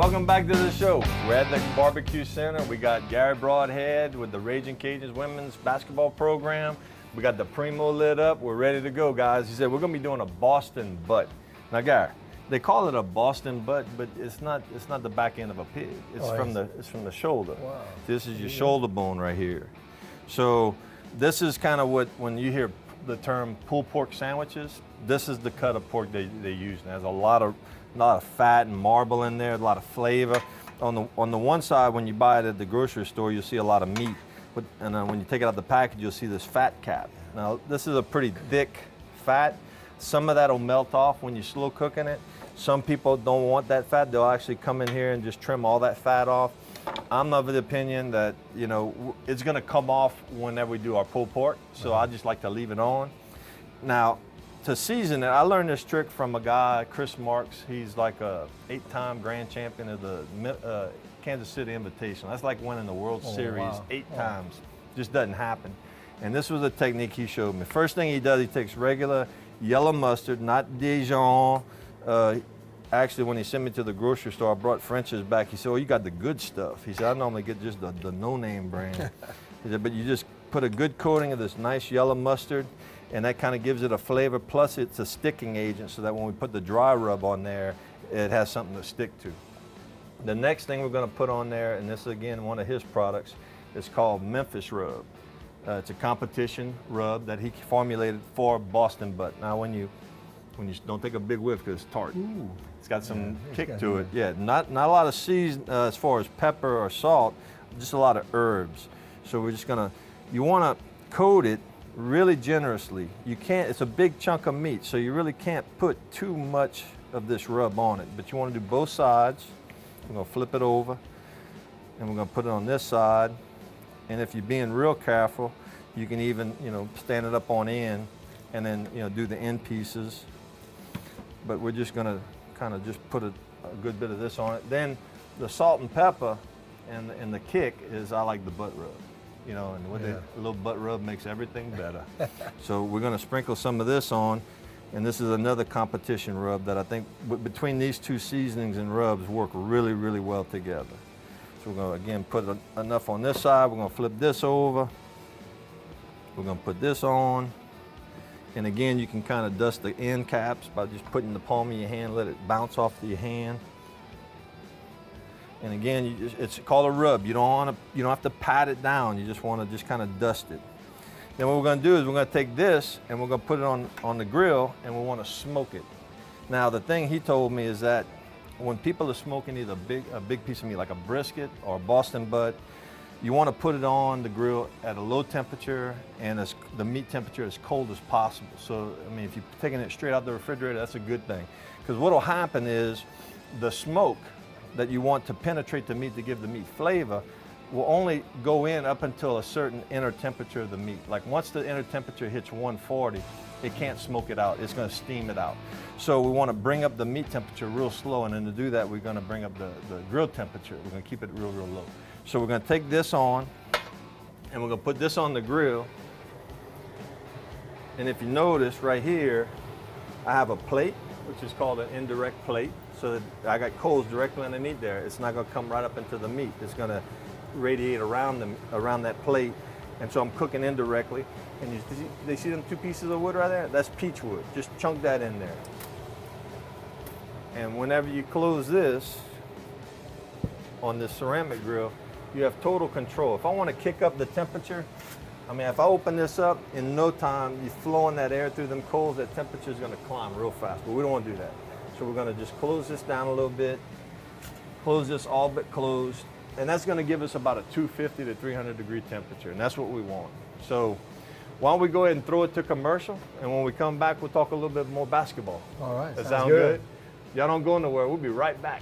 Welcome back to the show. We're at the Barbecue Center. We got Gary Broadhead with the Raging Cajuns women's basketball program. We got the Primo lit up. We're ready to go, guys. He said we're gonna be doing a Boston butt. Now, Gary, they call it a Boston butt, but it's not the back end of a pig. It's from the shoulder. Wow. This is your shoulder bone right here. So this is kind of what, when you hear the term pulled pork sandwiches, this is the cut of pork they use. And there's a lot of fat and marble in there, a lot of flavor. On the one side, when you buy it at the grocery store, you'll see a lot of meat. And then when you take it out the package, you'll see this fat cap. Now, this is a pretty thick fat. Some of that will melt off when you're slow cooking it. Some people don't want that fat. They'll actually come in here and just trim all that fat off. I'm of the opinion that, you know, it's gonna come off whenever we do our pulled pork, so I just like to leave it on. Now, to season it, I learned this trick from a guy, Chris Marks. He's like a 8-time grand champion of the Kansas City Invitational. That's like winning the World Series 8 times. Just doesn't happen. And this was a technique he showed me. First thing he does, he takes regular yellow mustard, not Dijon. Actually, when he sent me to the grocery store, I brought French's back. He said, "Oh, you got the good stuff." He said, "I normally get just the no-name brand." He said, "But you just put a good coating of this nice yellow mustard, and that kind of gives it a flavor. Plus, it's a sticking agent, so that when we put the dry rub on there, it has something to stick to." The next thing we're going to put on there, and this is again one of his products, is called Memphis Rub. It's a competition rub that he formulated for Boston butt. Now, when you don't take a big whiff because it's tart. Ooh. It's got some kick to it. Yeah, not a lot of season as far as pepper or salt, just a lot of herbs. So we're just gonna, you wanna coat it really generously. You can't, it's a big chunk of meat, so you really can't put too much of this rub on it, but you wanna do both sides. We're gonna flip it over, and we're gonna put it on this side. And if you're being real careful, you can even, you know, stand it up on end, and then, you know, do the end pieces. But we're just gonna kind of just put a good bit of this on it. Then the salt and pepper and the kick is, I like the butt rub. You know, and with a little butt rub makes everything better. So we're gonna sprinkle some of this on, and this is another competition rub that I think between these two seasonings and rubs work really, really well together. So we're gonna, again, put enough on this side. We're gonna flip this over. We're gonna put this on. And again, you can kind of dust the end caps by just putting the palm of your hand, let it bounce off your hand. And again, it's called a rub. You don't have to pat it down. You just want to just kind of dust it. Then what we're going to do is we're going to take this and we're going to put it on the grill, and we want to smoke it. Now, the thing he told me is that when people are smoking either a big piece of meat like a brisket or a Boston butt, you want to put it on the grill at a low temperature and the meat temperature as cold as possible. So, I mean, if you're taking it straight out the refrigerator, that's a good thing. Because what will happen is the smoke that you want to penetrate the meat to give the meat flavor will only go in up until a certain inner temperature of the meat. Like once the inner temperature hits 140, it can't smoke it out. It's going to steam it out. So we want to bring up the meat temperature real slow, and then to do that, we're going to bring up the grill temperature. We're going to keep it real, real low. So we're going to take this on, and we're going to put this on the grill. And if you notice right here, I have a plate, which is called an indirect plate. So that I got coals directly underneath there. It's not going to come right up into the meat. It's going to radiate around that plate. And so I'm cooking indirectly. And you see them two pieces of wood right there? That's peach wood. Just chunk that in there. And whenever you close this on this ceramic grill, you have total control. If I want to kick up the temperature, I mean, if I open this up, in no time, you're flowing that air through them coals, that temperature is going to climb real fast. But we don't want to do that. So we're going to just close this down a little bit, close this all but closed, and that's going to give us about a 250 to 300 degree temperature, and that's what we want. So why don't we go ahead and throw it to commercial, and when we come back, we'll talk a little bit more basketball. All right. That sound good? Y'all don't go nowhere. We'll be right back.